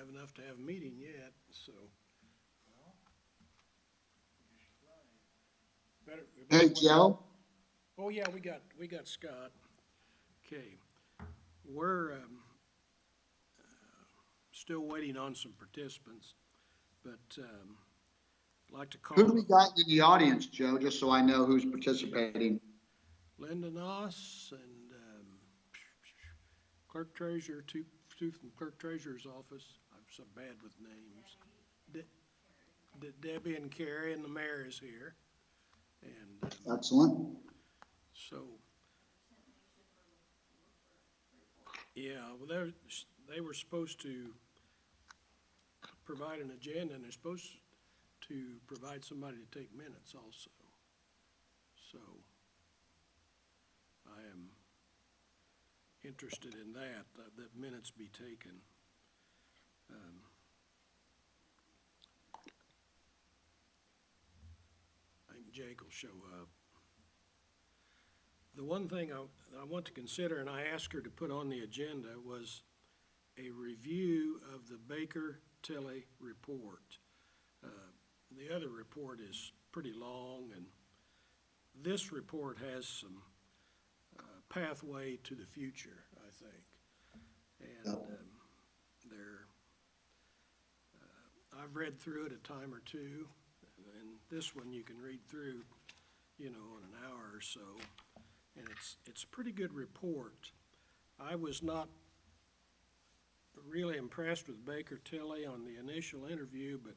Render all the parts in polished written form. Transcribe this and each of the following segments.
have enough to have a meeting yet, so. Better. Hey, Joe? Oh, yeah, we got Scott. Okay. We're, still waiting on some participants, but, I'd like to call. Who do we got in the audience, Joe, just so I know who's participating? Linda Noss and, clerk treasurer, two from clerk treasurer's office. I'm so bad with names. Debbie and Carrie, and the mayor is here. And, Excellent. so, yeah, well, they were supposed to provide an agenda, and they're supposed to provide somebody to take minutes also. So, I am interested in that minutes be taken. I think Jake will show up. The one thing I want to consider, and I asked her to put on the agenda, was a review of the Baker-Tilley report. The other report is pretty long, and this report has some pathway to the future, I think. And I've read through it a time or two, and this one you can read through, in an hour or so. And it's a pretty good report. I was not really impressed with Baker-Tilley on the initial interview, but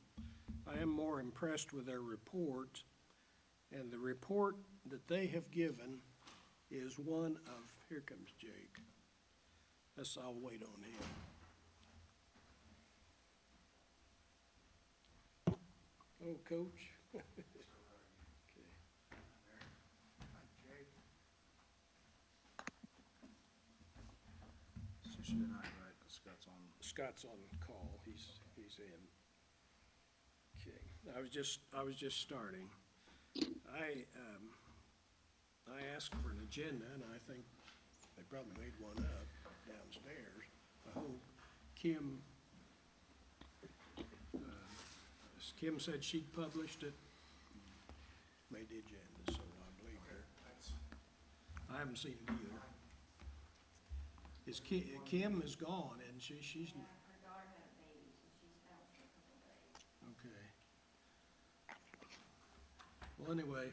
I am more impressed with their report. And the report that they have given is one of, here comes Jake. I'll wait on him. Oh, Coach. Okay. She and I, right, Scott's on call. He's in. Okay. I was just starting. I asked for an agenda, and I think they probably made one up downstairs. I hope. Kim said she'd published it, made the agenda, so I believe her. I haven't seen it either. Kim is gone, and she's. Her daughter had a baby, so she's out for a couple of days. Okay. Well, anyway,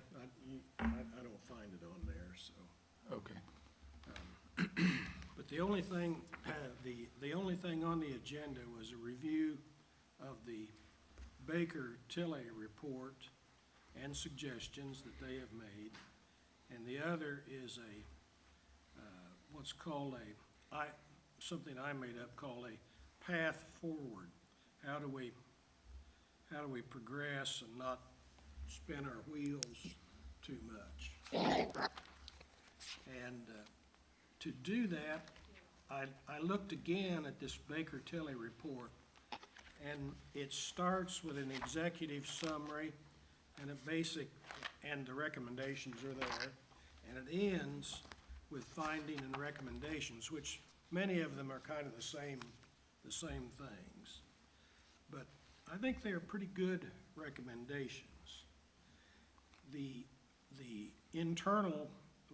I don't find it on there, so. Okay. But the only thing, the only thing on the agenda was a review of the Baker-Tilley report and suggestions that they have made. And the other is what's called something I made up called a path forward. How do we progress and not spin our wheels too much? And to do that, I looked again at this Baker-Tilley report, and it starts with an executive summary and a basic, and the recommendations are there, and it ends with finding and recommendations, which many of them are kind of the same things. But I think they are pretty good recommendations. The internal,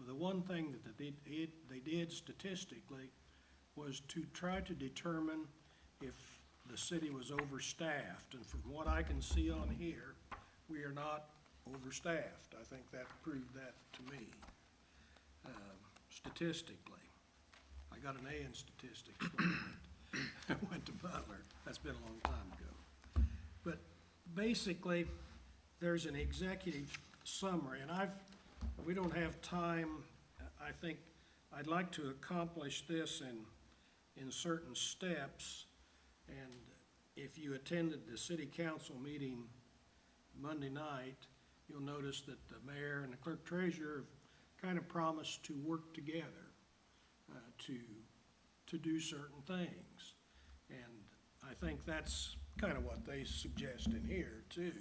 the one thing that they did statistically was to try to determine if the city was overstaffed. And from what I can see on here, we are not overstaffed. I think that proved that to me. Statistically, I got an A in statistics when I went to Butler. That's been a long time ago. But basically, there's an executive summary, and we don't have time. I think I'd like to accomplish this in certain steps. And if you attended the city council meeting Monday night, you'll notice that the mayor and the clerk treasurer kind of promised to work together to do certain things. And I think that's kind of what they suggest in here too,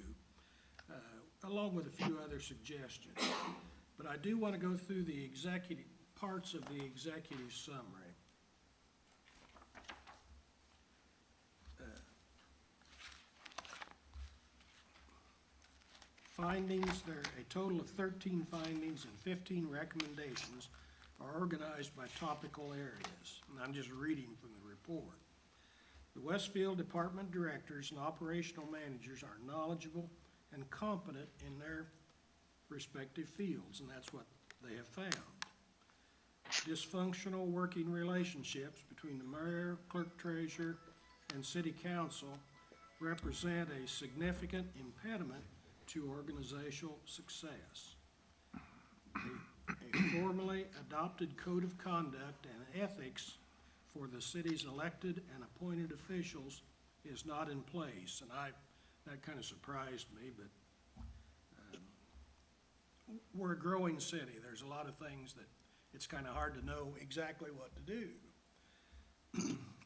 along with a few other suggestions. But I do want to go through the executive parts of the executive summary. Findings, there are a total of 13 findings and 15 recommendations are organized by topical areas. And I'm just reading from the report. The Westfield Department directors and operational managers are knowledgeable and competent in their respective fields, and that's what they have found. Dysfunctional working relationships between the mayor, clerk treasurer, and city council represent a significant impediment to organizational success. A formally adopted code of conduct and ethics for the city's elected and appointed officials is not in place, and that kind of surprised me, but we're a growing city. There's a lot of things that it's kind of hard to know exactly what to do.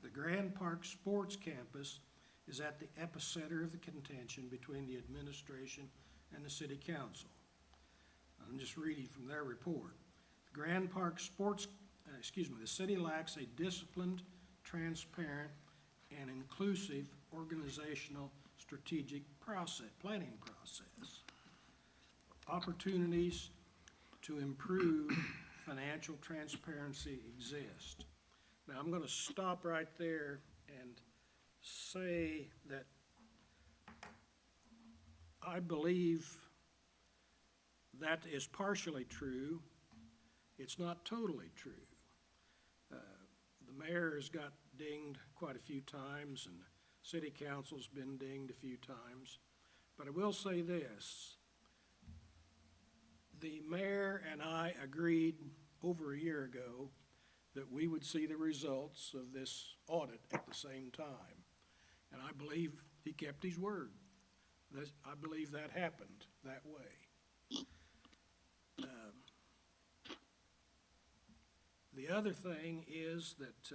The Grand Park Sports Campus is at the epicenter of the contention between the administration and the city council. I'm just reading from their report. The Grand Park the city lacks a disciplined, transparent, and inclusive organizational strategic planning process. Opportunities to improve financial transparency exist. Now, I'm going to stop right there and say that I believe that is partially true. It's not totally true. The mayor has got dinged quite a few times, and city council's been dinged a few times. But I will say this. The mayor and I agreed over a year ago that we would see the results of this audit at the same time. And I believe he kept his word. I believe that happened that way. The other thing is that,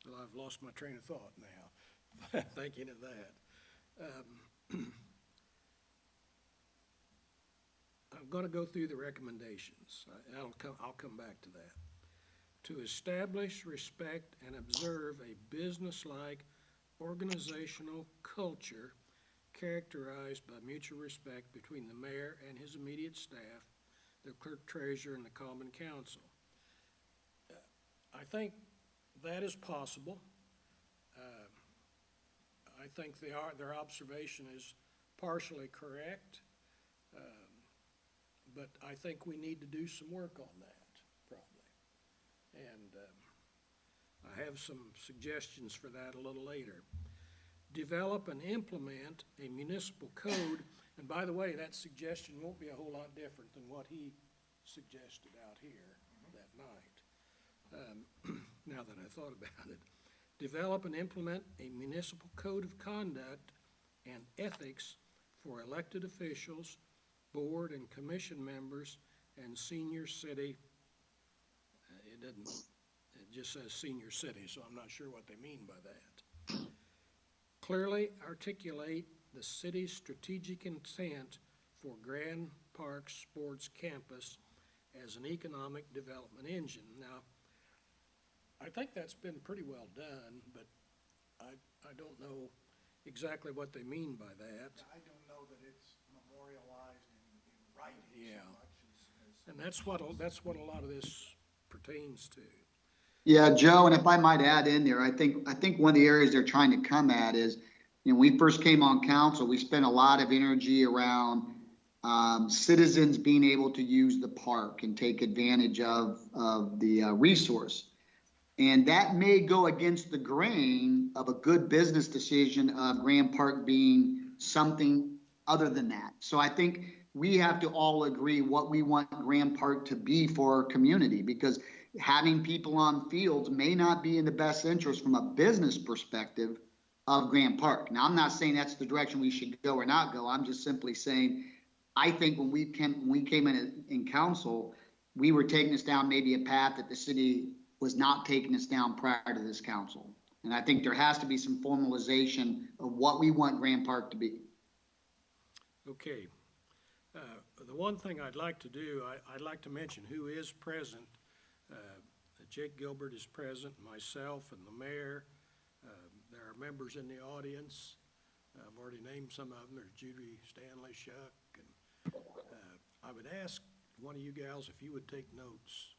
well, I've lost my train of thought now, thinking of that. I'm going to go through the recommendations. I'll come back to that. To establish, respect, and observe a business-like organizational culture characterized by mutual respect between the mayor and his immediate staff, the clerk treasurer, and the common council. I think that is possible. I think their observation is partially correct. But I think we need to do some work on that, probably. And I have some suggestions for that a little later. Develop and implement a municipal code. And by the way, that suggestion won't be a whole lot different than what he suggested out here that night, now that I thought about it. Develop and implement a municipal code of conduct and ethics for elected officials, board and commission members, and senior city. It just says senior city, so I'm not sure what they mean by that. Clearly articulate the city's strategic intent for Grand Park Sports Campus as an economic development engine. Now, I think that's been pretty well done, but I don't know exactly what they mean by that. I don't know that it's memorialized in writing Yeah. so much as. And that's what a lot of this pertains to. Yeah, Joe, and if I might add in there, I think one of the areas they're trying to come at is, when we first came on council, we spent a lot of energy around citizens being able to use the park and take advantage of the resource. And that may go against the grain of a good business decision of Grand Park being something other than that. So I think we have to all agree what we want Grand Park to be for our community, because having people on fields may not be in the best interest from a business perspective of Grand Park. Now, I'm not saying that's the direction we should go or not go. I'm just simply saying, I think when we came in council, we were taking us down maybe a path that the city was not taking us down prior to this council. And I think there has to be some formalization of what we want Grand Park to be. Okay. The one thing I'd like to do, I'd like to mention who is present. Jake Gilbert is present, myself and the mayor. There are members in the audience. I've already named some of them. There's Judy Stanley, Shuck, and I would ask one of you gals if you would take notes.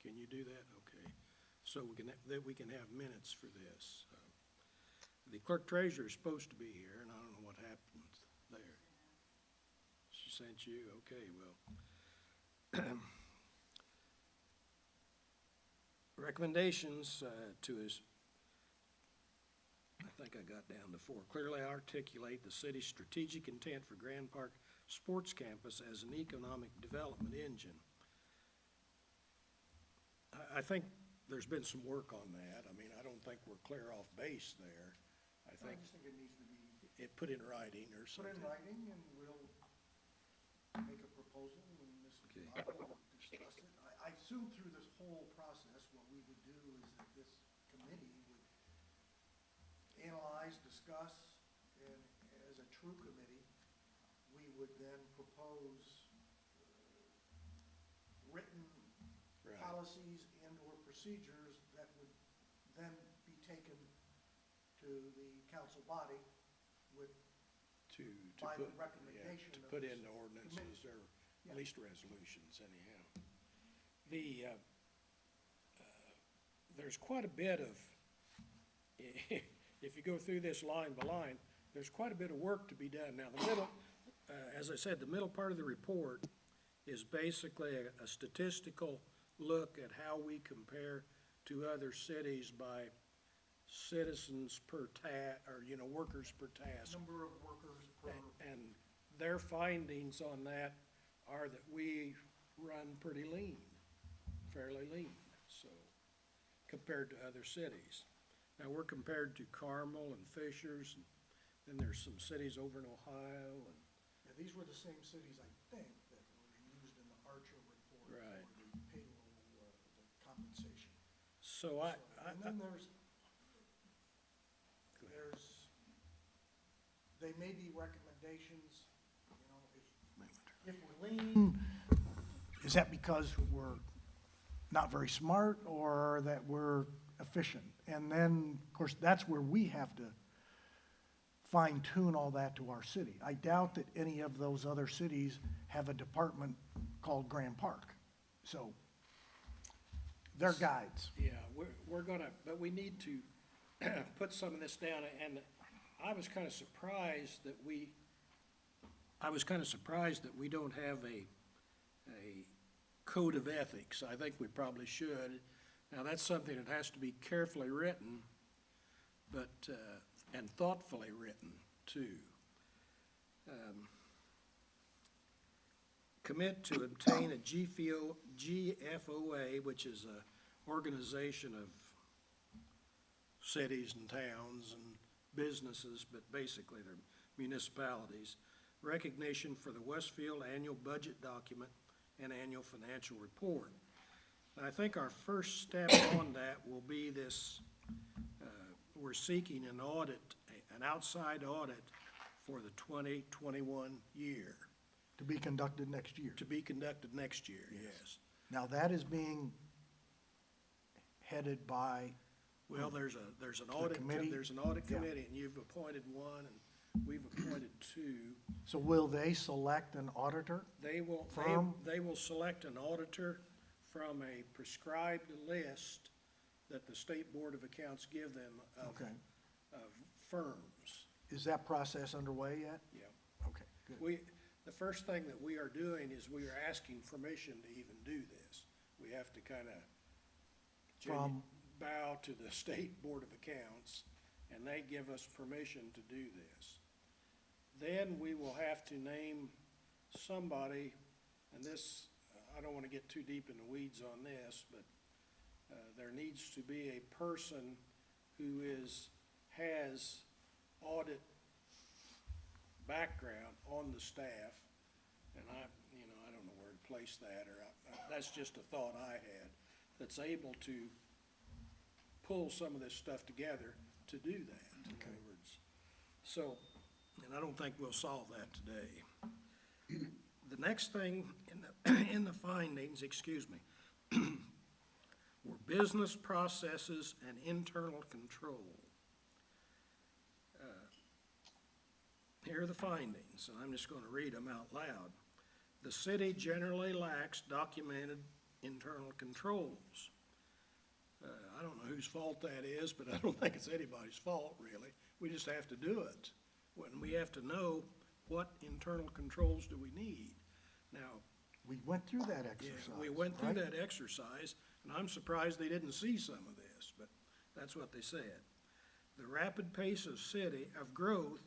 Can you do that? Okay. So that we can have minutes for this. The clerk treasurer is supposed to be here, and I don't know what happened there. She sent you? Okay, well. Recommendations to his, I think I got down to 4. Clearly articulate the city's strategic intent for Grand Park Sports Campus as an economic development engine. I think there's been some work on that. I mean, I don't think we're clear off base there. I I think just think it needs to be it put in writing or put something. in writing, and we'll make a proposal, and Ms. Okay. Bobby will discuss it. I assume through this whole process, what we would do is that this committee would analyze, discuss, and as a true committee, we would then propose written Right. policies and/or procedures that would then be taken to the council body with, To by the put, recommendation to of put this into ordinances or Yeah. at least resolutions anyhow. The, there's quite a bit of, if you go through this line by line, there's quite a bit of work to be done. Now, the middle, as I said, the middle part of the report is basically a statistical look at how we compare to other cities by citizens per workers per task. number of workers per. And their findings on that are that we run pretty lean, fairly lean, so, compared to other cities. Now, we're compared to Carmel and Fishers, and then there's some cities over in Ohio, and, Yeah, these were the same cities, I think, that were used in the Archer report. Right. For the payroll, the compensation. so And then they may be recommendations, if we're lean, is that because we're not very smart or that we're efficient? And then, of course, that's where we have to fine tune all that to our city. I doubt that any of those other cities have a department called Grand Park. So they're guides. yeah, we're gonna, but we need to put some of this down, and I was kinda surprised that we don't have a code of ethics. I think we probably should. Now, that's something that has to be carefully written, but, and thoughtfully written, too. Commit to obtain a GFOA, which is a organization of cities and towns and businesses, but basically they're municipalities, recognition for the Westfield annual budget document and annual financial report. And I think our first step on that will be this, we're seeking an audit, an outside audit for the 2021 year, To be conducted next year. to be conducted next year, yes. Now, that is being headed by, Well, there's an audit, committee? there's an audit Yeah. committee, and you've appointed one, and we've appointed two. so will they select an auditor? They will, Firm? they will select an auditor from a prescribed list that the State Board of Accounts give them Okay. of firms. Is that process underway yet? Yeah. Okay, good. The first thing that we are doing is we are asking permission to even do this. We have to kind of From- bow to the State Board of Accounts, and they give us permission to do this. Then we will have to name somebody, and this, I don't want to get too deep in the weeds on this, but there needs to be a person who has audit background on the staff, and I don't know where to place that, or that's just a thought I had, that's able to pull some of this stuff together to do that, in other words. So, and I don't think we'll solve that today. The next thing in the findings, were business processes and internal control. here are the findings, and I'm just gonna read them out loud. The city generally lacks documented internal controls. I don't know whose fault that is, but I don't think it's anybody's fault, really. We just have to do it. When we have to know what internal controls do we need. Now, We went through that yeah, exercise, we went through right? that exercise, and I'm surprised they didn't see some of this, but that's what they said. The rapid pace of growth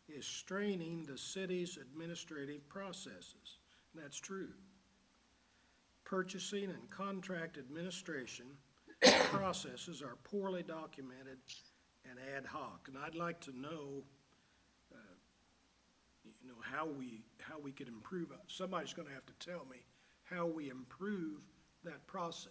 is straining the city's administrative processes. And that's true. Purchasing and contract administration processes are poorly documented and ad hoc. And I'd like to know, how we could improve. Somebody's gonna have to tell me how we improve that process.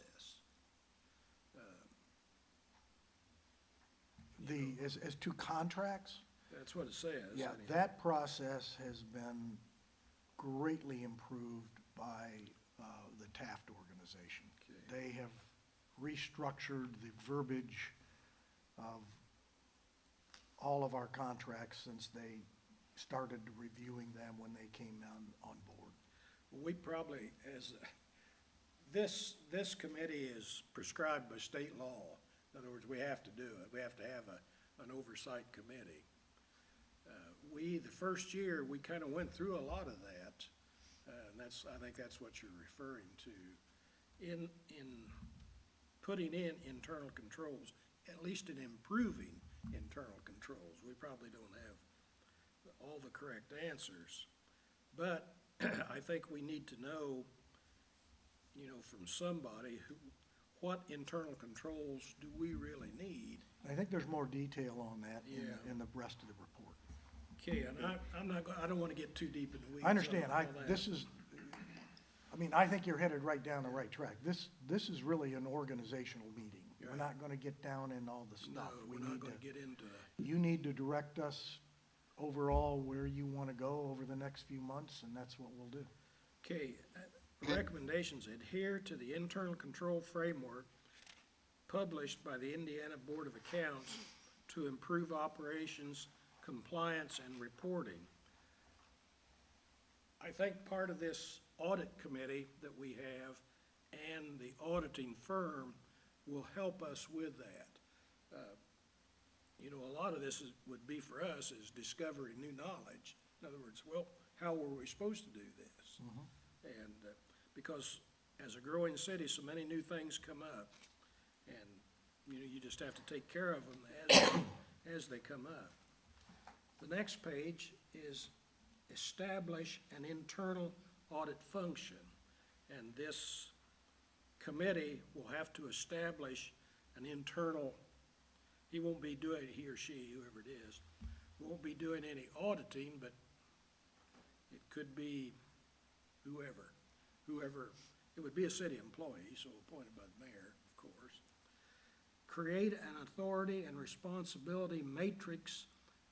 As to contracts, That's what it says. yeah, anyhow. that process has been greatly improved by the Taft organization. Okay. They have restructured the verbiage of all of our contracts since they started reviewing them when they came on board. We probably, this committee is prescribed by state law. In other words, we have to do it. We have to have an oversight committee. The first year, we kind of went through a lot of that. And I think that's what you're referring to. In putting in internal controls, at least in improving internal controls, we probably don't have all the correct answers. But I think we need to know, from somebody, what internal controls do we really need? I think there's more detail on that Yeah. in the rest of the report. Okay, and I don't want to get too deep in the weeds. I understand, on all that. I think you're headed right down the right track. This is really an organizational meeting. We're Right. not gonna get down in all the No, stuff. we're not going to get into You need to direct us overall where you wanna go over the next few months, and that's what we'll do. Okay, recommendations, adhere to the internal control framework published by the Indiana Board of Accounts to improve operations, compliance, and reporting. I think part of this audit committee that we have and the auditing firm will help us with that. A lot of this would be for us is discovering new knowledge. In other words, well, how were we supposed to do this? And because as a growing city, so many new things come up, and, you just have to take care of them as they come up. The next page is establish an internal audit function, and this committee will have to establish an internal, he won't be doing, he or she, whoever it is, won't be doing any auditing, but it could be whoever, it would be a city employee, so appointed by the mayor, of course. Create an authority and responsibility matrix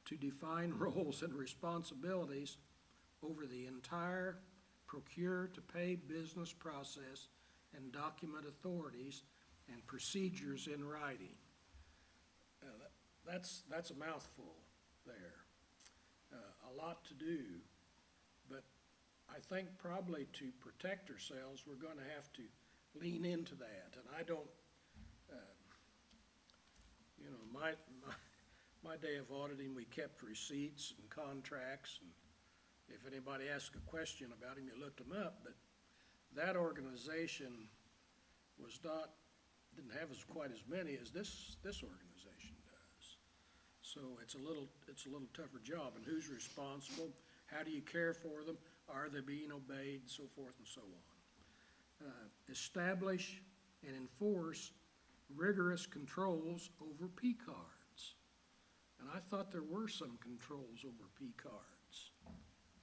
to define roles and responsibilities over the entire procure-to-pay business process and document authorities and procedures in writing. That's a mouthful there. A lot to do, but I think probably to protect ourselves, we're gonna have to lean into that. And I don't, my day of auditing, we kept receipts and contracts, and if anybody asked a question about them, you looked them up, but that organization didn't have quite as many as this organization does. So it's a little tougher job, and who's responsible? How do you care for them? Are they being obeyed, so forth and so on. Establish and enforce rigorous controls over P cards. And I thought there were some controls over P cards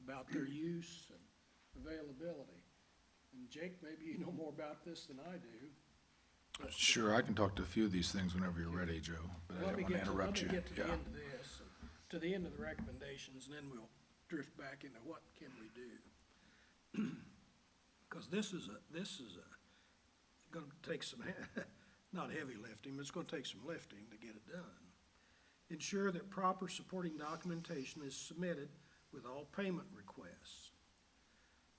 about their use and availability. And Jake, maybe you know more about this than I do. Sure, I can talk to a few of these things whenever you're ready, Joe, but I Let me don't want to interrupt you. Let me get to the Yeah. end of this, to the end of the recommendations, and then we'll drift back into what can we do. Because this is gonna take some, not heavy lifting, but it's gonna take some lifting to get it done. Ensure that proper supporting documentation is submitted with all payment requests.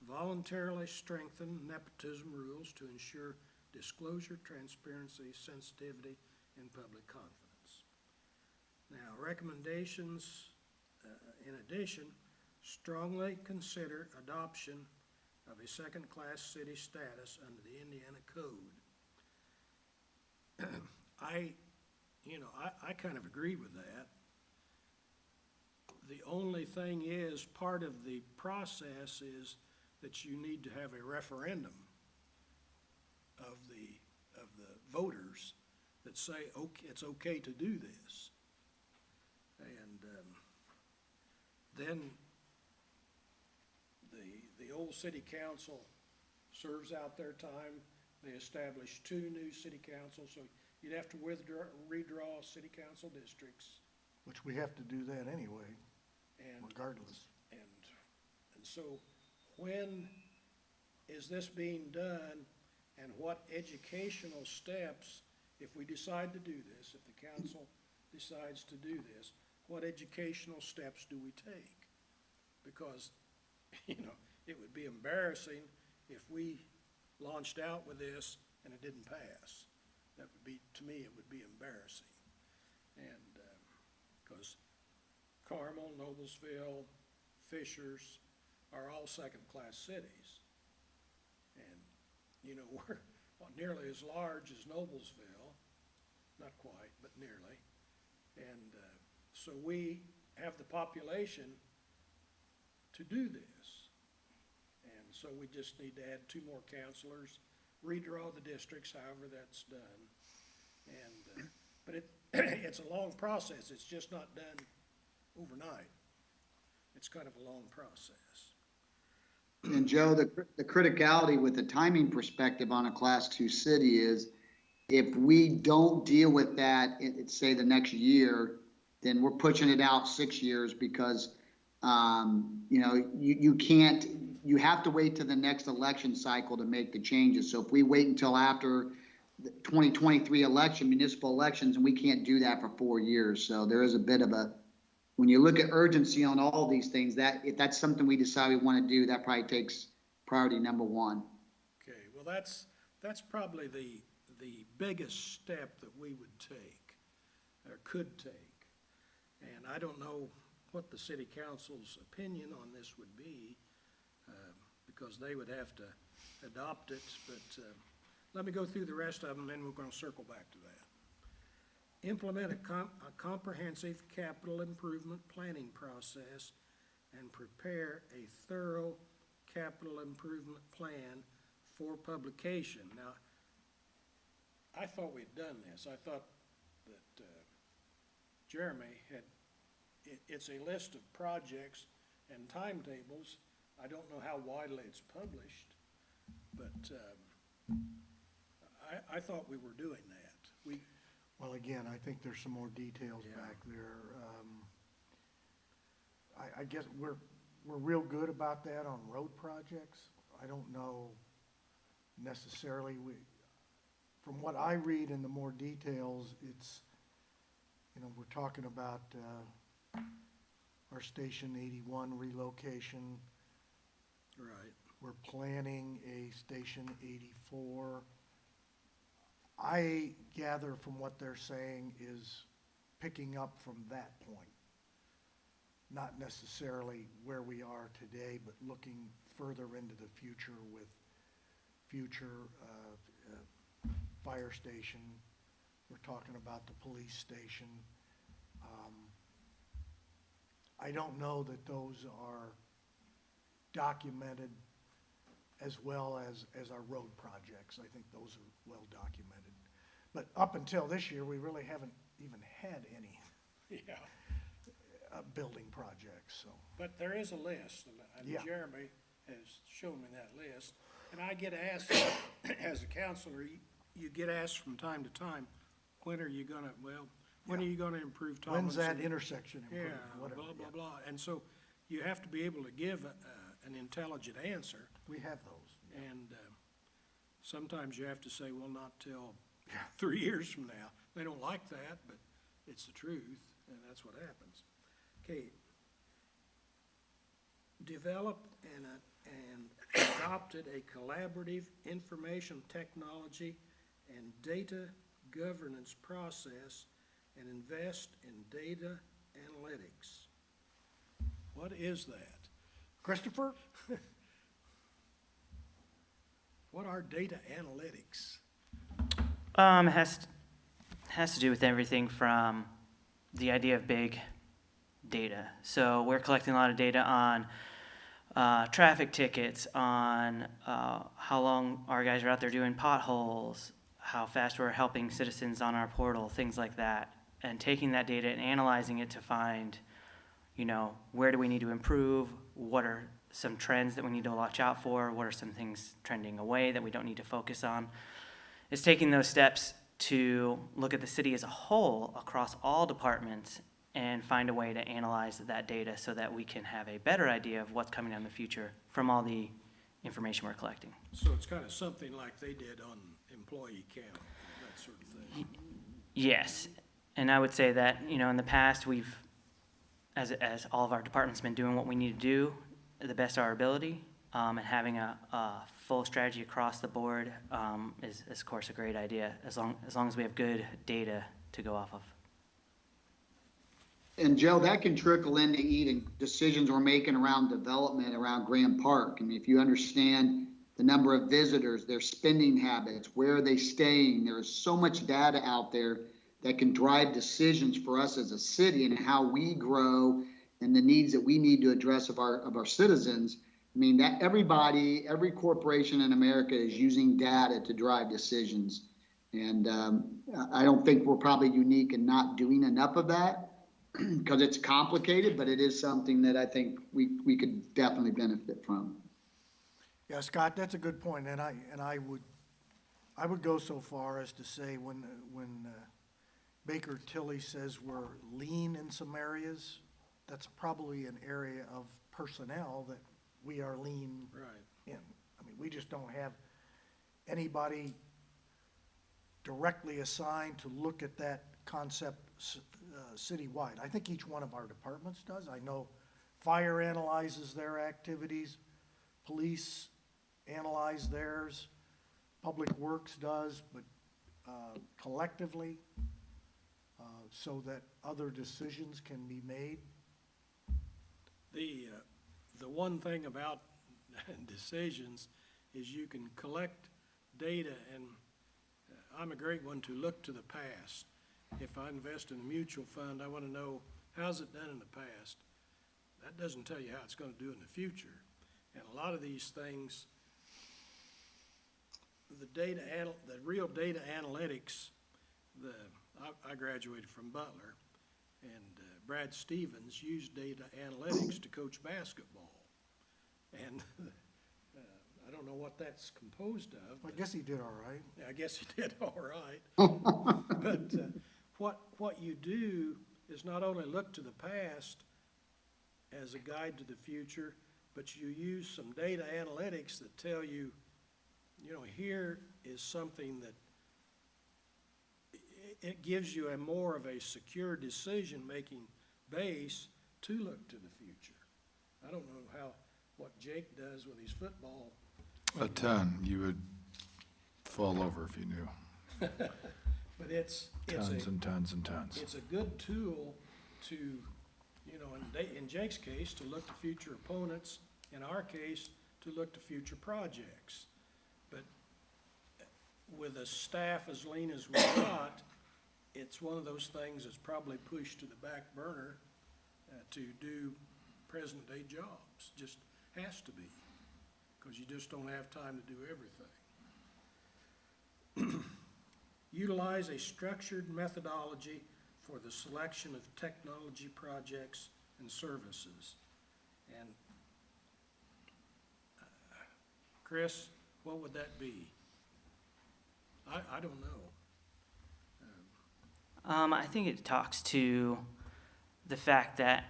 Voluntarily strengthen nepotism rules to ensure disclosure, transparency, sensitivity, and public confidence. Now, recommendations, in addition, strongly consider adoption of a second-class city status under the Indiana Code. I kind of agree with that. The only thing is, part of the process is that you need to have a referendum of the voters that say, okay, it's okay to do this. And then the old city council serves out their time. They establish 2 new city councils, so you'd have to redraw city council districts. Which we have to do that anyway, And regardless. And so when is this being done, and what educational steps, if we decide to do this, if the council decides to do this, what educational steps do we take? Because, it would be embarrassing if we launched out with this and it didn't pass. That would be, to me, it would be embarrassing. And, because Carmel, Noblesville, Fishers are all second-class cities. And, we're nearly as large as Noblesville, not quite, but nearly. And so we have the population to do this. And so we just need to add 2 more counselors, redraw the districts, however that's done. And, but it's a long process. It's just not done overnight. It's kind of a long process. And Joe, the criticality with the timing perspective on a Class 2 city is if we don't deal with that, say the next year, then we're pushing it out 6 years because, you can't, you have to wait to the next election cycle to make the changes. So if we wait until after the 2023 election, municipal elections, and we can't do that for 4 years. So there is a bit of when you look at urgency on all these things, that if that's something we decide we want to do, that probably takes priority number 1. Okay, well, that's probably the biggest step that we would take, or could take. And I don't know what the city council's opinion on this would be, because they would have to adopt it, but let me go through the rest of them, and then we're going to circle back to that. Implement a comprehensive capital improvement planning process and prepare a thorough capital improvement plan for publication. Now, I thought we'd done this. I thought that Jeremy had, it's a list of projects and timetables. I don't know how widely it's published, but I thought we were doing that. Well, again, I think there's some more details Yeah. back there. I guess we're real good about that on road projects. I don't know necessarily, from what I read in the more details, it's, we're talking about our Station 81 relocation. Right. We're planning a Station 84. I gather from what they're saying is picking up from that point. Not necessarily where we are today, but looking further into the future with future fire station. We're talking about the police station. I don't know that those are documented as well as our road projects. I think those are well documented. But up until this year, we really haven't even had any Yeah. building projects, so. But there is a list, and Yeah. Jeremy has shown me that list. And I get asked, as a counselor, you get asked from time to time, when are you gonna improve Tomlinson? When's that intersection Yeah, improved, whatever, blah, blah, yeah. blah. And so you have to be able to give an intelligent answer. We have those. And sometimes you have to say, well, not till Yeah. 3 years from now. They don't like that, but it's the truth, and that's what happens. Okay. developed and adopted a collaborative information technology and data governance process and invest in data analytics. What is that? Christopher? What are data analytics? Has to do with everything from the idea of big data. So we're collecting a lot of data on traffic tickets, on how long our guys are out there doing potholes, how fast we're helping citizens on our portal, things like that, and taking that data and analyzing it to find, where do we need to improve, what are some trends that we need to watch out for, what are some things trending away that we don't need to focus on. It's taking those steps to look at the city as a whole across all departments and find a way to analyze that data so that we can have a better idea of what's coming down the future from all the information we're collecting. So it's kind of something like they did on employee count, that sort of thing. Yes, and I would say that, in the past, we've, as all of our departments, been doing what we need to do the best of our ability, and having a full strategy across the board is of course a great idea, as long as we have good data to go off of. And Joe, that can trickle into eating decisions we're making around development around Graham Park. I mean, if you understand the number of visitors, their spending habits, where are they staying, there is so much data out there that can drive decisions for us as a city and how we grow and the needs that we need to address of our citizens. I mean, that every corporation in America is using data to drive decisions. And I don't think we're probably unique in not doing enough of that because it's complicated, but it is something that I think we could definitely benefit from. Yeah, Scott, that's a good point, and I would go so far as to say when Baker Tilley says we're lean in some areas, that's probably an area of personnel that we are lean Right. in. I mean, we just don't have anybody directly assigned to look at that concept citywide. I think each one of our departments does. I know fire analyzes their activities, police analyze theirs, public works does, but collectively, so that other decisions can be made. The one thing about decisions is you can collect data, and I'm a great one to look to the past. If I invest in a mutual fund, I want to know, how's it done in the past? That doesn't tell you how it's going to do in the future. And a lot of these things, the real data analytics, I graduated from Butler, and Brad Stevens used data analytics to coach basketball. And I don't know what that's composed of. I guess he did all right. I guess he did all right. But what you do is not only look to the past as a guide to the future, but you use some data analytics that tell you, here is something that it gives you a more of a secure decision-making base to look to the future. I don't know what Jake does with his football. A ton. You would fall over if you knew. But it's Tons and tons and tons. It's a good tool to, in Jake's case, to look to future opponents. In our case, to look to future projects. But with a staff as lean as we've got, it's one of those things that's probably pushed to the back burner to do present-day jobs. Just has to be, because you just don't have time to do everything. Utilize a structured methodology for the selection of technology projects and services. And Chris, what would that be? I don't know. I think it talks to the fact that,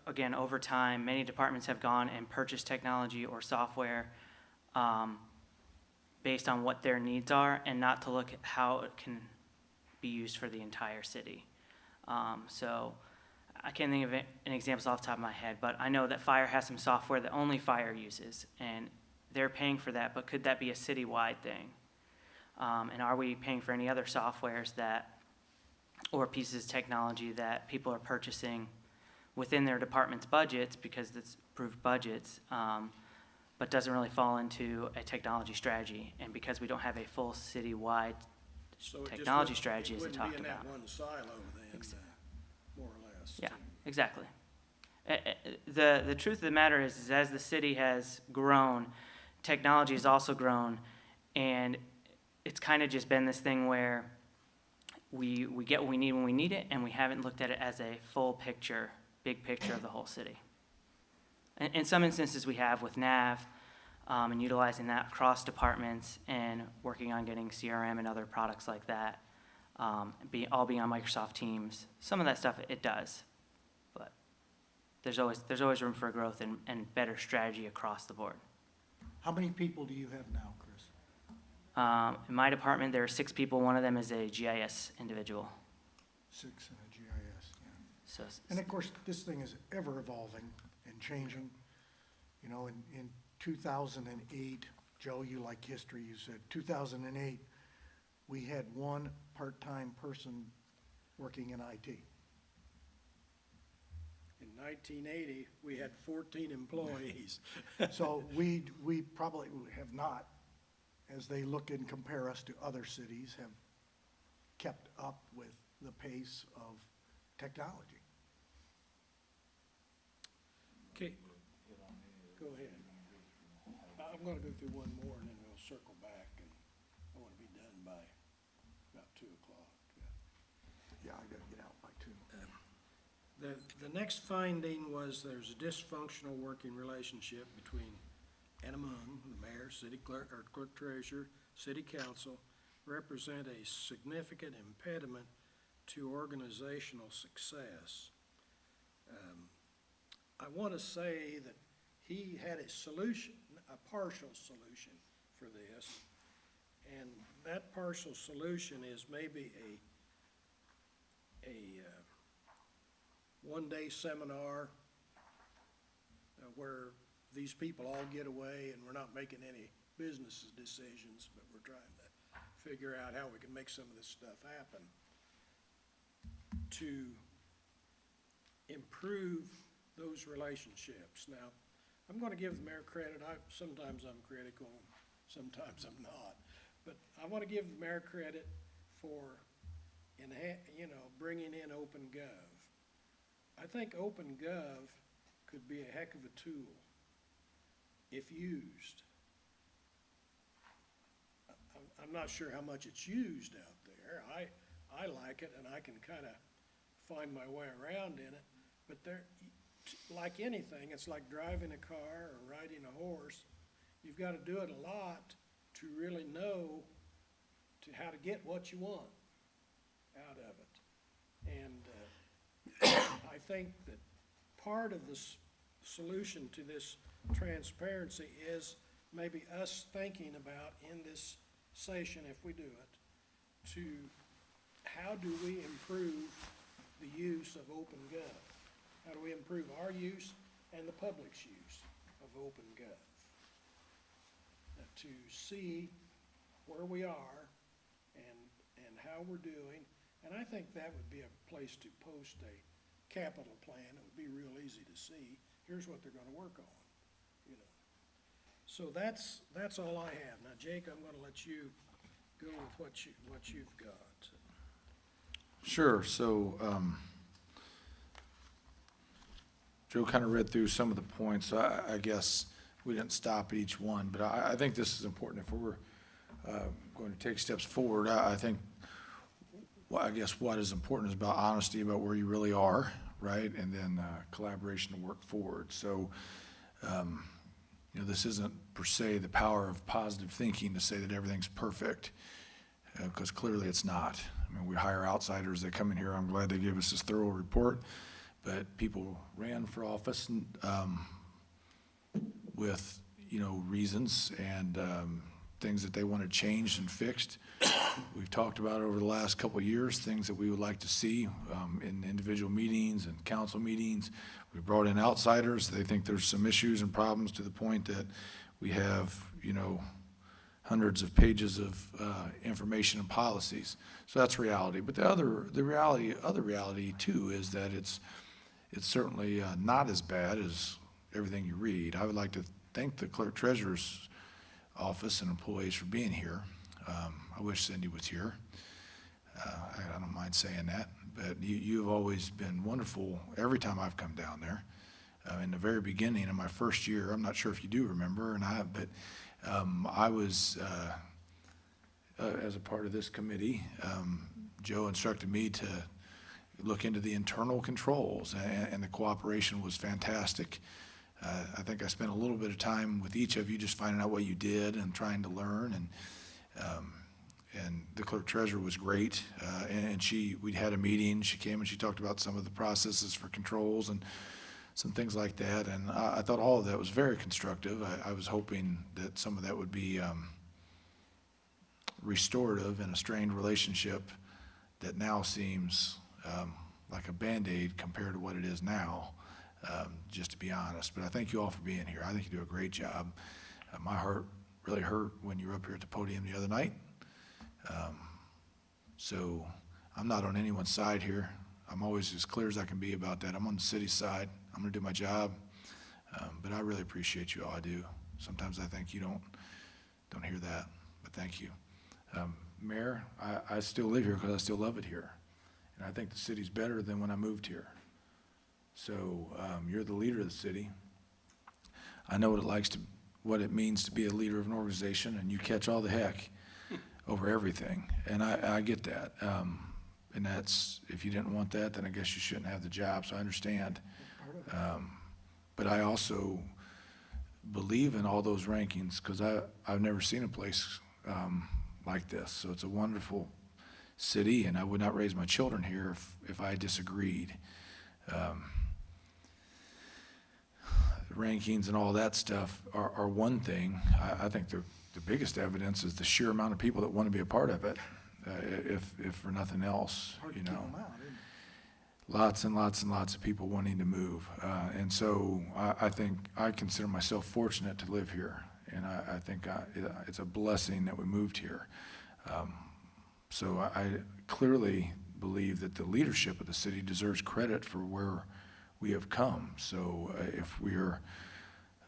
again, over time, many departments have gone and purchased technology or software based on what their needs are, and not to look at how it can be used for the entire city. So I can't think of an example off the top of my head, but I know that fire has some software that only fire uses, and they're paying for that, but could that be a citywide thing? And are we paying for any other softwares that, or pieces of technology that people are purchasing within their department's budgets, because it's approved budgets, but doesn't really fall into a technology strategy? And because we don't have a full citywide So it just technology wouldn't- strategy, as it It talked wouldn't be in about. that one silo then, more or less. Yeah, exactly. The truth of the matter is as the city has grown, technology has also grown, and it's kind of just been this thing where we get what we need when we need it, and we haven't looked at it as a full picture, big picture of the whole city. In some instances, we have with NAV, and utilizing that across departments and working on getting CRM and other products like that, all being on Microsoft Teams. Some of that stuff, it does, but there's always room for growth and better strategy across the board. How many people do you have now, Chris? In my department, there are 6 people. One of them is a GIS individual. 6 in a GIS, yeah. So And of course, this thing is ever evolving and changing. You know, in 2008, Joe, you like history, you said 2008, we had 1 part-time person working in IT. In 1980, we had 14 employees. So we probably have not, as they look and compare us to other cities, have kept up with the pace of technology. Okay, go ahead. I'm gonna go through one more and then we'll circle back, and I wanna be done by about 2 o'clock. Yeah, I gotta get out by 2. The next finding was there's a dysfunctional working relationship between and among the mayor, city clerk, or clerk treasurer, city council, represent a significant impediment to organizational success. I want to say that he had a solution, a partial solution for this, and that partial solution is maybe a one-day seminar where these people all get away and we're not making any business decisions, but we're trying to figure out how we can make some of this stuff happen to improve those relationships. Now, I'm gonna give the mayor credit. Sometimes I'm critical, sometimes I'm not. But I wanna give the mayor credit for bringing in OpenGov. I think OpenGov could be a heck of a tool if used. I'm not sure how much it's used out there. I like it, and I can kind of find my way around in it. But like anything, it's like driving a car or riding a horse. You've got to do it a lot to really know how to get what you want out of it. And I think that part of the solution to this transparency is maybe us thinking about in this session, if we do it, to how do we improve the use of OpenGov? How do we improve our use and the public's use of OpenGov? To see where we are and how we're doing. And I think that would be a place to post a capital plan. It would be real easy to see. Here's what they're gonna work on, you know. So that's all I have. Now, Jake, I'm gonna let you go with what you've got. Sure, so, Joe kind of read through some of the points, so I guess we didn't stop at each one, but I think this is important if we're going to take steps forward. I think, well, I guess what is important is about honesty about where you really are, right? And then collaboration to work forward. So, this isn't per se the power of positive thinking to say that everything's perfect, because clearly it's not. I mean, we hire outsiders that come in here. I'm glad they gave us this thorough report, but people ran for office with, reasons, and things that they wanted changed and fixed. We've talked about over the last couple of years, things that we would like to see in individual meetings and council meetings. We brought in outsiders. They think there's some issues and problems to the point that we have, hundreds of pages of information and policies. So that's reality. But the other reality too is that it's certainly not as bad as everything you read. I would like to thank the clerk treasurer's office and employees for being here. I wish Cindy was here. I don't mind saying that, but you've always been wonderful every time I've come down there. In the very beginning of my first year, I'm not sure if you do remember, but I was, as a part of this committee, Joe instructed me to look into the internal controls, and the cooperation was fantastic. I think I spent a little bit of time with each of you just finding out what you did and trying to learn, and the clerk treasurer was great, and we'd had a meeting. She came and she talked about some of the processes for controls and some things like that, and I thought all of that was very constructive. I was hoping that some of that would be restorative in a strained relationship that now seems like a Band-Aid compared to what it is now, just to be honest. But I thank you all for being here. I think you do a great job. My heart really hurt when you were up here at the podium the other night. So I'm not on anyone's side here. I'm always as clear as I can be about that. I'm on the city side. I'm gonna do my job, but I really appreciate you all. I do. Sometimes I think you don't hear that, but thank you. Mayor, I still live here because I still love it here, and I think the city's better than when I moved here. So you're the leader of the city. I know what it means to be a leader of an organization, and you catch all the heck over everything, and I get that. And that's, if you didn't want that, then I guess you shouldn't have the job, so I understand. But I also believe in all those rankings because I've never seen a place like this. So it's a wonderful city, and I would not raise my children here if I disagreed. Rankings and all that stuff are one thing. I think the biggest evidence is the sheer amount of people that want to be a part of it, if for nothing else, Hard to keep them out, isn't it? Lots and lots and lots of people wanting to move. And so I think I consider myself fortunate to live here. And I think it's a blessing that we moved here. So I clearly believe that the leadership of the city deserves credit for where we have come. So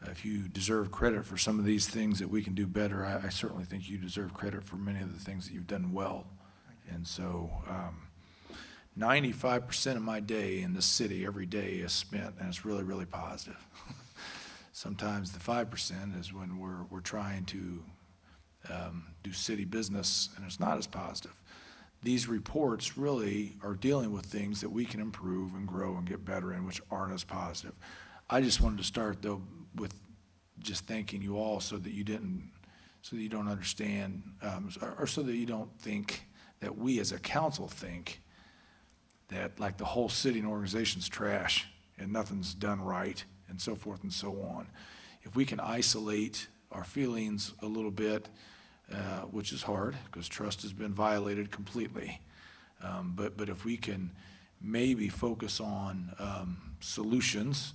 if you deserve credit for some of these things that we can do better, I certainly think you deserve credit for many of the things that you've done well. And so 95% of my day in the city every day is spent, and it's really, really positive. Sometimes the 5% is when we're trying to do city business, and it's not as positive. These reports really are dealing with things that we can improve and grow and get better in, which aren't as positive. I just wanted to start, though, with just thanking you all so that you don't understand, or so that you don't think that we as a council think that like the whole city and organization's trash and nothing's done right and so forth and so on. If we can isolate our feelings a little bit, which is hard because trust has been violated completely, but if we can maybe focus on solutions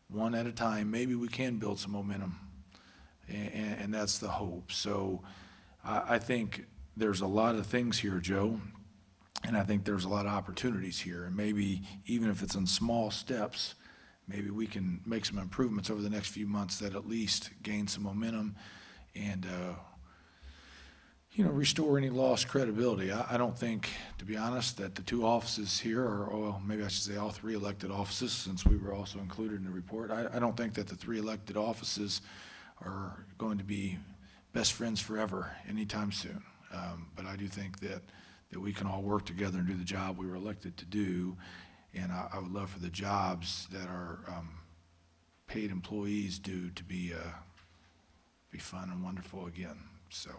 one at a time, maybe we can build some momentum, and that's the hope. So I think there's a lot of things here, Joe, and I think there's a lot of opportunities here, and maybe even if it's in small steps, maybe we can make some improvements over the next few months that at least gain some momentum and restore any lost credibility. I don't think, to be honest, that the two offices here, or maybe I should say all three elected offices, since we were also included in the report, I don't think that the three elected offices are going to be best friends forever anytime soon. But I do think that we can all work together and do the job we were elected to do. And I would love for the jobs that our paid employees do to be fun and wonderful again. So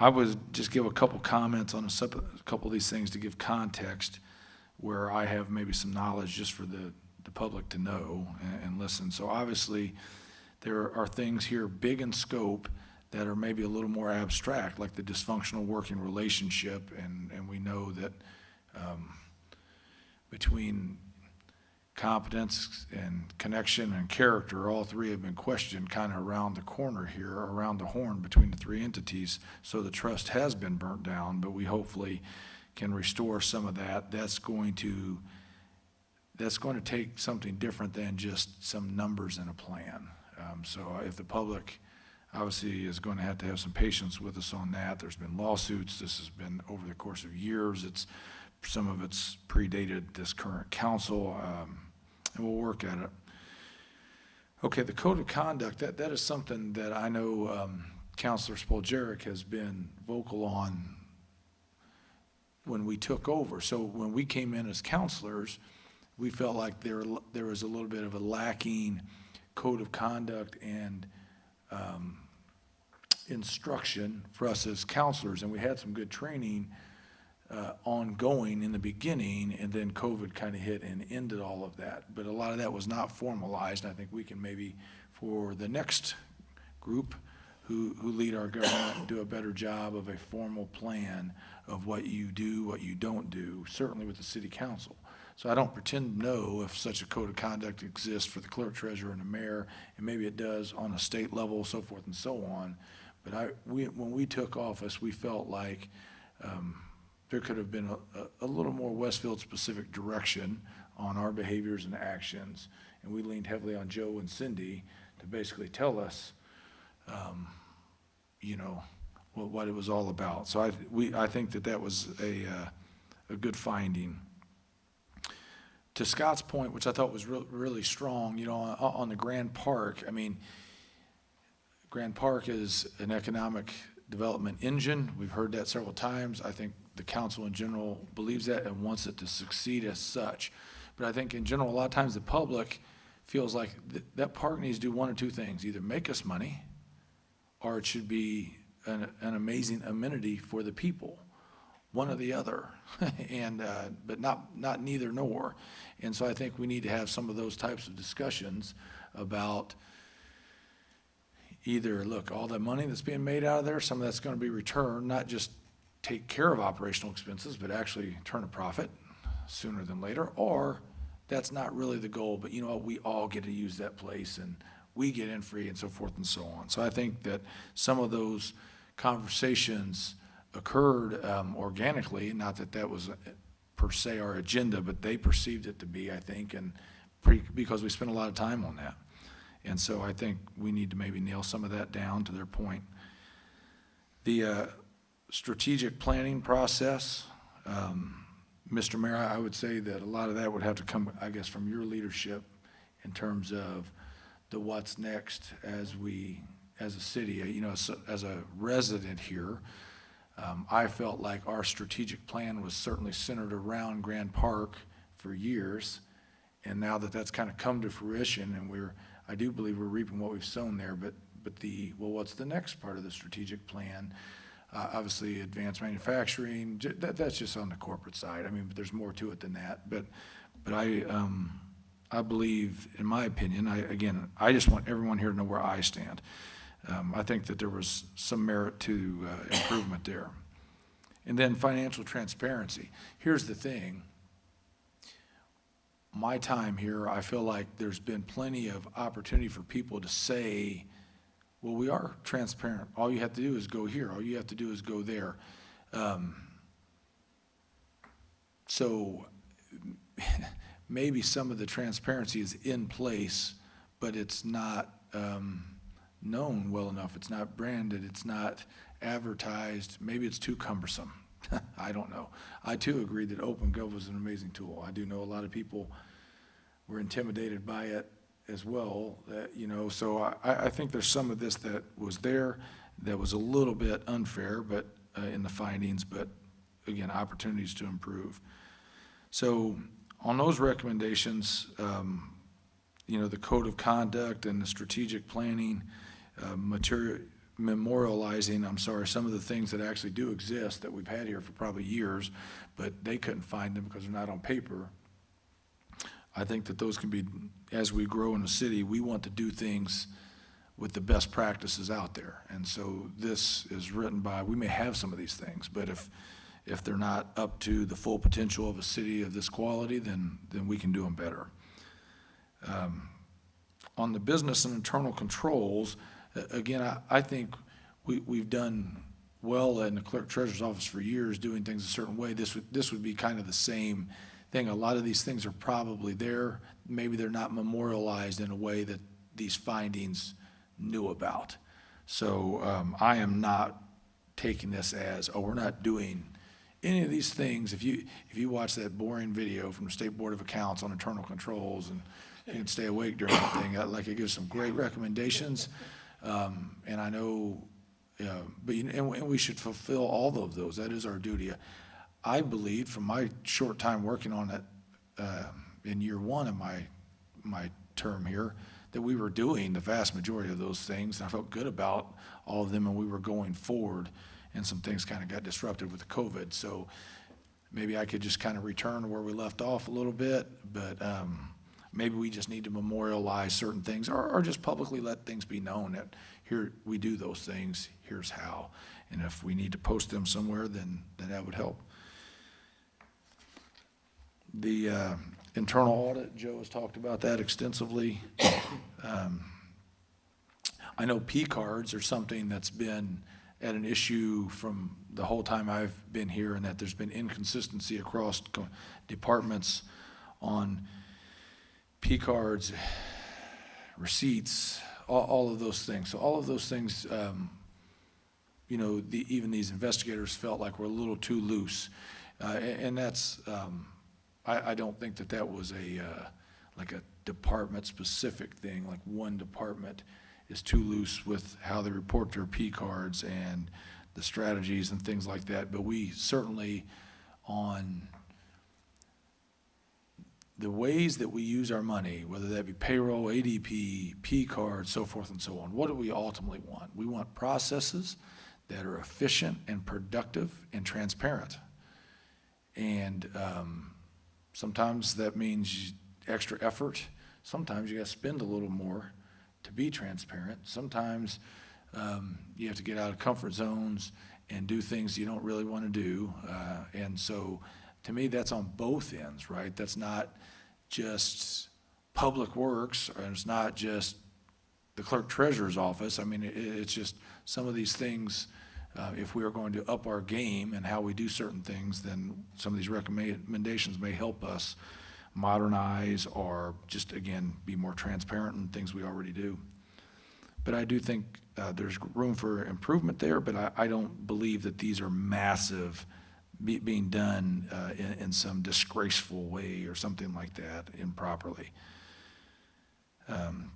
I would just give a couple comments on a couple of these things to give context where I have maybe some knowledge just for the public to know and listen. So obviously there are things here big in scope that are maybe a little more abstract, like the dysfunctional working relationship, and we know that between competence and connection and character, all three have been questioned kind of around the corner here, around the horn between the three entities. So the trust has been burnt down, but we hopefully can restore some of that. That's going to take something different than just some numbers in a plan. So if the public obviously is going to have some patience with us on that. There's been lawsuits. This has been over the course of years. Some of it's predated this current council, and we'll work at it. Okay, the code of conduct, that is something that I know Councilor Spoljaric has been vocal on when we took over. So when we came in as counselors, we felt like there was a little bit of a lacking code of conduct and instruction for us as counselors, and we had some good training ongoing in the beginning, and then COVID kind of hit and ended all of that. But a lot of that was not formalized, and I think we can maybe, for the next group who lead our government, do a better job of a formal plan of what you do, what you don't do, certainly with the city council. So I don't pretend to know if such a code of conduct exists for the clerk treasurer and the mayor, and maybe it does on a state level, so forth and so on. But when we took office, we felt like there could have been a little more Westfield-specific direction on our behaviors and actions, and we leaned heavily on Joe and Cindy to basically tell us, what it was all about. So I think that was a good finding. To Scott's point, which I thought was really strong, on the Grand Park, I mean, Grand Park is an economic development engine. We've heard that several times. I think the council in general believes that and wants it to succeed as such. But I think in general, a lot of times the public feels like that park needs to do one or two things, either make us money or it should be an amazing amenity for the people, one or the other, but not neither nor. And so I think we need to have some of those types of discussions about either, look, all the money that's being made out of there, some of that's going to be returned, not just take care of operational expenses, but actually turn a profit sooner than later, or that's not really the goal, but you know what, we all get to use that place and we get in free and so forth and so on. So I think that some of those conversations occurred organically, not that was per se our agenda, but they perceived it to be, I think, and because we spent a lot of time on that. And so I think we need to maybe nail some of that down to their point. The strategic planning process, Mr. Mayor, I would say that a lot of that would have to come, I guess, from your leadership in terms of the what's next as a city, as a resident here. I felt like our strategic plan was certainly centered around Grand Park for years, and now that's kind of come to fruition, and I do believe we're reaping what we've sown there, but what's the next part of the strategic plan? Obviously, advanced manufacturing, that's just on the corporate side. I mean, but there's more to it than that. But I believe, in my opinion, I just want everyone here to know where I stand. I think that there was some merit to improvement there. And then financial transparency. Here's the thing. My time here, I feel like there's been plenty of opportunity for people to say, well, we are transparent. All you have to do is go here. All you have to do is go there. So maybe some of the transparency is in place, but it's not known well enough. It's not branded. It's not advertised. Maybe it's too cumbersome. I don't know. I too agree that OpenGov was an amazing tool. I do know a lot of people were intimidated by it as well, so I think there's some of this that was there that was a little bit unfair, but in the findings, but again, opportunities to improve. So on those recommendations, the code of conduct and the strategic planning, memorializing, some of the things that actually do exist that we've had here for probably years, but they couldn't find them because they're not on paper. I think that those can be, as we grow in the city, we want to do things with the best practices out there. And so this is written by, we may have some of these things, but if they're not up to the full potential of a city of this quality, then we can do them better. On the business and internal controls, again, I think we've done well in the clerk treasurer's office for years, doing things a certain way. This would be kind of the same thing. A lot of these things are probably there. Maybe they're not memorialized in a way that these findings knew about. So I am not taking this as, oh, we're not doing any of these things. If you watch that boring video from the State Board of Accounts on internal controls, and you can stay awake during that thing, like it gives some great recommendations. And I know, but and we should fulfill all of those. That is our duty. I believe from my short time working on it in year one of my term here, that we were doing the vast majority of those things. And I felt good about all of them, and we were going forward, and some things kind of got disrupted with the COVID. So maybe I could just kind of return to where we left off a little bit, but maybe we just need to memorialize certain things, or just publicly let things be known that here we do those things, here's how. And if we need to post them somewhere, then that would help. The internal audit, Joe has talked about that extensively. I know P cards are something that's been at an issue from the whole time I've been here, and that there's been inconsistency across departments on P cards, receipts, all of those things. So all of those things, even these investigators felt like were a little too loose. And that's, I don't think that was like a department-specific thing, like one department is too loose with how they report their P cards and the strategies and things like that. But we certainly, on the ways that we use our money, whether that be payroll, ADP, P cards, so forth and so on, what do we ultimately want? We want processes that are efficient and productive and transparent. And sometimes that means extra effort. Sometimes you got to spend a little more to be transparent. Sometimes you have to get out of comfort zones and do things you don't really want to do. And so to me, that's on both ends, right? That's not just public works, or it's not just the clerk treasurer's office. I mean, it's just some of these things, if we are going to up our game and how we do certain things, then some of these recommendations may help us modernize or just, again, be more transparent in things we already do. But I do think there's room for improvement there, but I don't believe that these are massive, being done in some disgraceful way or something like that, improperly.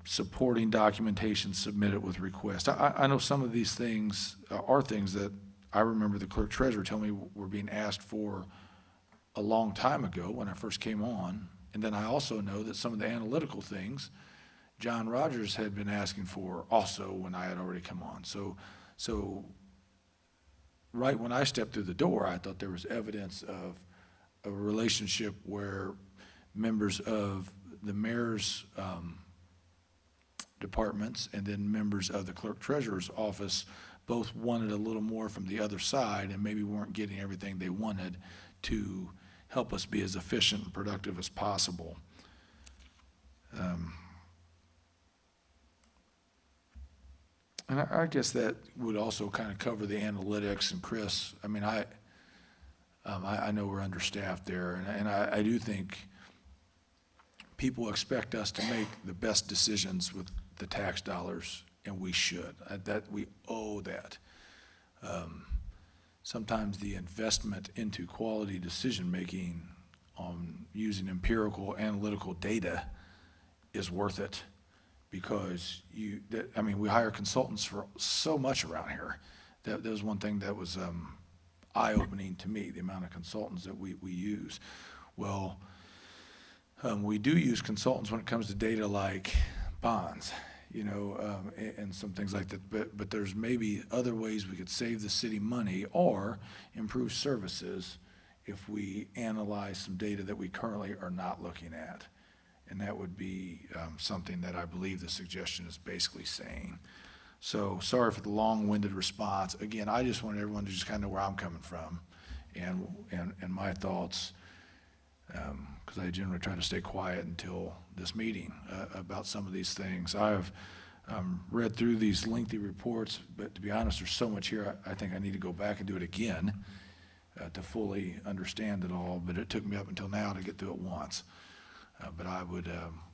Supporting documentation submitted with request. I know some of these things are things that I remember the clerk treasurer telling me were being asked for a long time ago when I first came on. And then I also know that some of the analytical things John Rogers had been asking for also when I had already come on. So right when I stepped through the door, I thought there was evidence of a relationship where members of the mayor's departments and then members of the clerk treasurer's office both wanted a little more from the other side and maybe weren't getting everything they wanted to help us be as efficient and productive as possible. And I guess that would also kind of cover the analytics. And Chris, I mean, I know we're understaffed there, and I do think people expect us to make the best decisions with the tax dollars, and we should. That we owe that. Sometimes the investment into quality decision-making on using empirical analytical data is worth it, because we hire consultants for so much around here. That was one thing that was eye-opening to me, the amount of consultants that we use. Well, we do use consultants when it comes to data like bonds, and some things like that. But there's maybe other ways we could save the city money or improve services if we analyze some data that we currently are not looking at. And that would be something that I believe the suggestion is basically saying. So sorry for the long-winded response. Again, I just want everyone to just kind of know where I'm coming from and my thoughts, because I generally try to stay quiet until this meeting about some of these things. I have read through these lengthy reports, but to be honest, there's so much here, I think I need to go back and do it again to fully understand it all, but it took me up until now to get through it once. But I would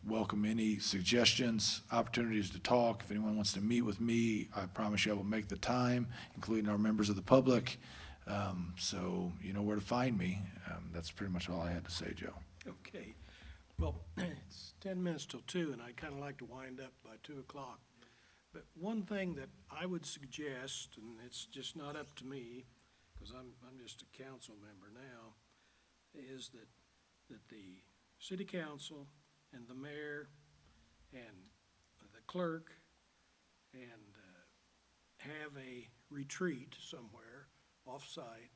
welcome any suggestions, opportunities to talk. If anyone wants to meet with me, I promise you I will make the time, including our members of the public. So you know where to find me. That's pretty much all I had to say, Joe. Okay, well, it's 10 minutes till 2, and I'd kind of like to wind up by 2 o'clock. But one thing that I would suggest, and it's just not up to me, because I'm just a council member now, is that the city council and the mayor and the clerk and have a retreat somewhere off-site.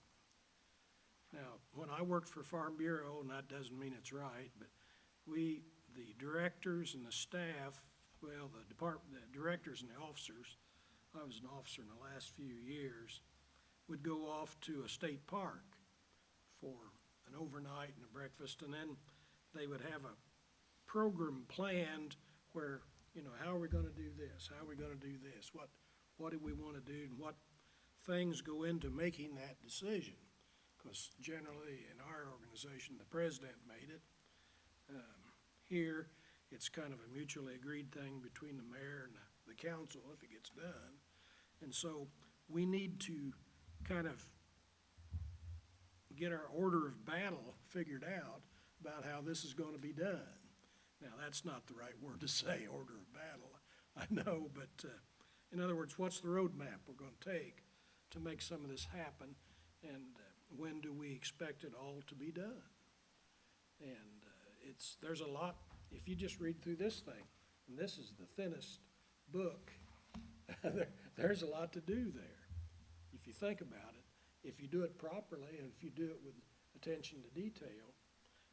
Now, when I worked for Farm Bureau, and that doesn't mean it's right, but the directors and the staff, well, the directors and the officers, I was an officer in the last few years, would go off to a state park for an overnight and a breakfast, and then they would have a program planned where, how are we gonna do this? How are we gonna do this? What do we wanna do, and what things go into making that decision? Because generally, in our organization, the president made it. Here, it's kind of a mutually agreed thing between the mayor and the council if it gets done. And so, we need to kind of get our order of battle figured out about how this is gonna be done. Now, that's not the right word to say, order of battle, I know, but, in other words, what's the roadmap we're gonna take to make some of this happen, and when do we expect it all to be done? And there's a lot, if you just read through this thing, and this is the thinnest book, there's a lot to do there, if you think about it. If you do it properly, and if you do it with attention to detail,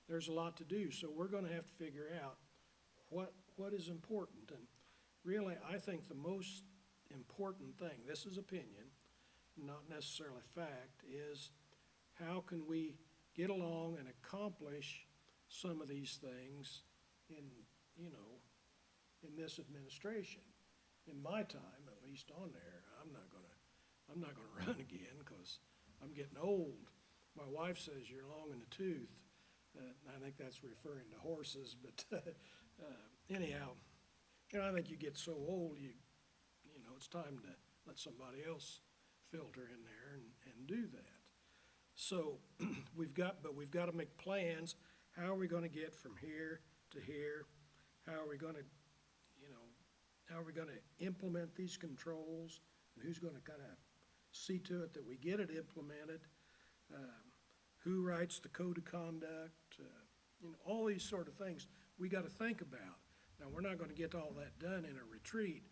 there's a lot to do. So we're gonna have to figure out what is important. And really, I think the most important thing, this is opinion, not necessarily fact, is how can we get along and accomplish some of these things in this administration. In my time, at least on there, I'm not gonna run again, because I'm getting old. My wife says you're long in the tooth. I think that's referring to horses, but anyhow, I think you get so old, it's time to let somebody else filter in there and do that. So we've got to make plans. How are we gonna get from here to here? How are we gonna implement these controls? And who's gonna kind of see to it that we get it implemented? Who writes the code of conduct? All these sort of things we got to think about. Now, we're not going to get all that done in a retreat,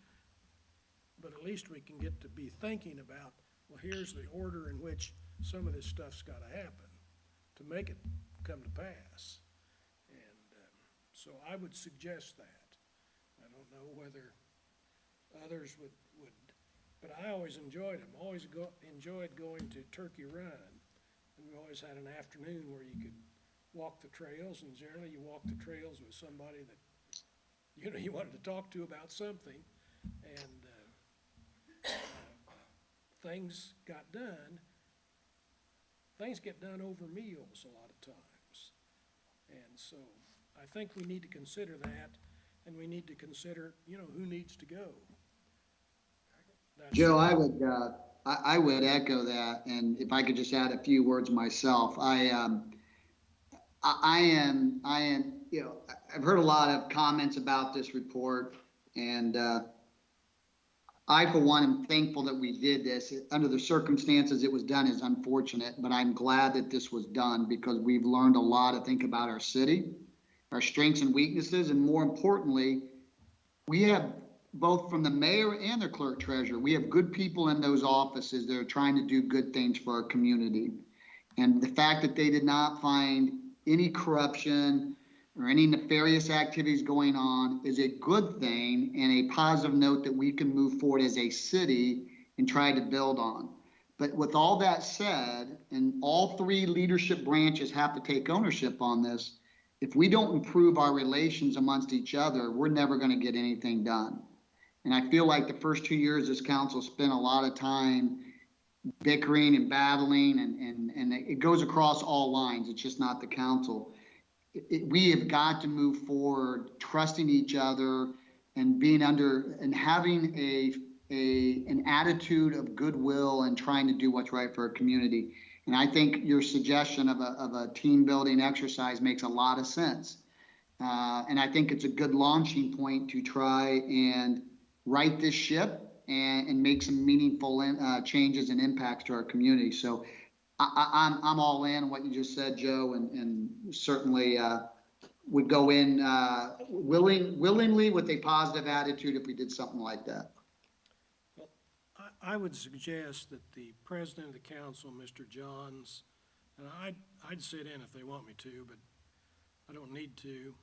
but at least we can get to be thinking about, well, here's the order in which some of this stuff's got to happen to make it come to pass. And so I would suggest that. I don't know whether others would, but I always enjoyed them. Always enjoyed going to Turkey Run. And we always had an afternoon where you could walk the trails, and generally you walk the trails with somebody that, you wanted to talk to about something, and things got done. Things get done over meals a lot of times. And so I think we need to consider that, and we need to consider, who needs to go. Joe, I would echo that, and if I could just add a few words myself, I've heard a lot of comments about this report, and I, for one, am thankful that we did this. Under the circumstances it was done is unfortunate, but I'm glad that this was done, because we've learned a lot to think about our city, our strengths and weaknesses, and more importantly, we have, both from the mayor and the clerk treasurer, we have good people in those offices that are trying to do good things for our community. And the fact that they did not find any corruption, or any nefarious activities going on is a good thing and a positive note that we can move forward as a city and try to build on. But with all that said, and all three leadership branches have to take ownership on this, if we don't improve our relations amongst each other, we're never going to get anything done. And I feel like the first 2 years, this council spent a lot of time bickering and battling, and it goes across all lines. It's just not the council. We have got to move forward, trusting each other and being under and having an attitude of goodwill and trying to do what's right for our community. And I think your suggestion of a team building exercise makes a lot of sense. And I think it's a good launching point to try and right this ship and make some meaningful changes and impacts to our community. So I'm all in on what you just said, Joe, and certainly would go in willingly with a positive attitude if we did something like that. Well, I would suggest that the president of the council, Mr. Johns, and I'd sit in if they want me to, but I don't need to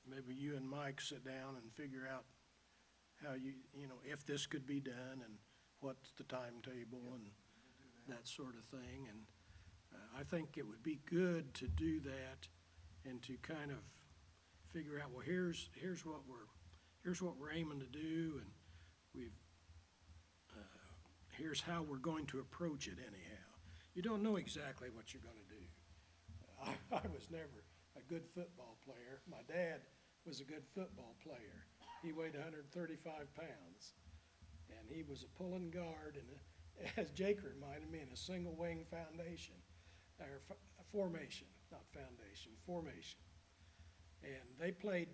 maybe you and Mike sit down and figure out how if this could be done and what's the timetable and that sort of thing. And I think it would be good to do that and to kind of figure out, well, here's what we're aiming to do, and here's how we're going to approach it anyhow. You don't know exactly what you're going to do. I was never a good football player. My dad was a good football player. He weighed 135 pounds, and he was a pulling guard, and as Jake reminded me, in a single wing foundation, or formation, not foundation, formation. And they played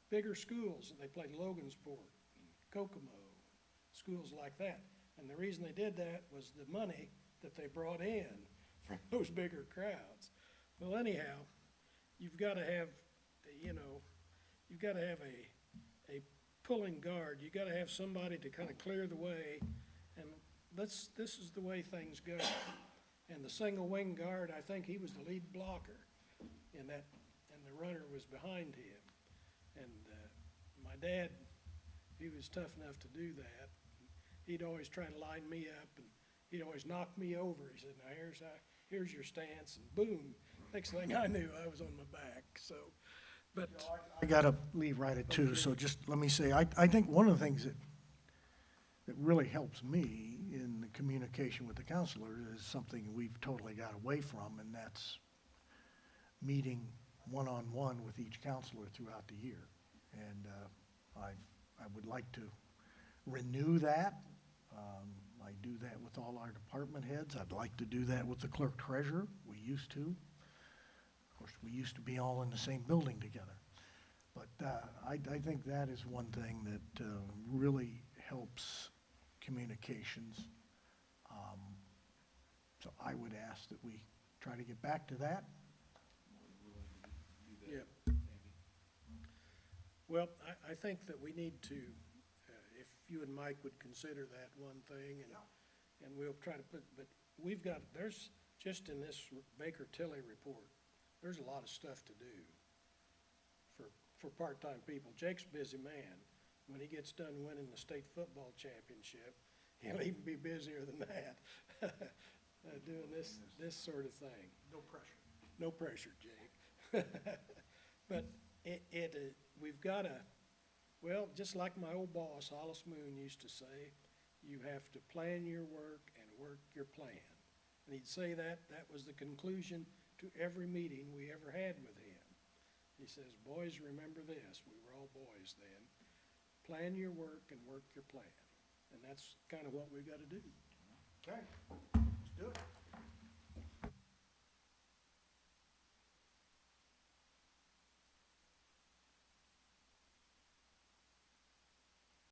bigger schools, and they played Logansport and Kokomo, schools like that. And the reason they did that was the money that they brought in from those bigger crowds. Well, anyhow, you've got to have, you've got to have a pulling guard. You've got to have somebody to kind of clear the way, and this is the way things go. And the single wing guard, I think he was the lead blocker in that, and the runner was behind him. And my dad, he was tough enough to do that. He'd always try to line me up, and he'd always knock me over. He said, now here's your stance, and boom. Next thing I knew, I was on my back. So, but I gotta leave right at 2, so just let me say, I think one of the things that really helps me in the communication with the counselors is something we've totally got away from, and that's meeting one-on-one with each counselor throughout the year. And I would like to renew that. I do that with all our department heads. I'd like to do that with the clerk treasurer. We used to. Of course, we used to be all in the same building together. But I think that is one thing that really helps communications. So I would ask that we try to get back to that. yeah. Well, I think that we need to, if you and Mike would consider that one thing, and we'll try to but there's just in this Baker Tilley report, there's a lot of stuff to do for part-time people. Jake's a busy man. When he gets done winning the state football championship, he'll even be busier than that, doing this sort of thing. No pressure. No pressure, Jake. But we've got to, well, just like my old boss, Hollis Moon, used to say, you have to plan your work and work your plan. And he'd say that was the conclusion to every meeting we ever had with him. He says, boys, remember this. We were all boys then. Plan your work and work your plan. And that's kind of what we've got to do. Okay, let's do it.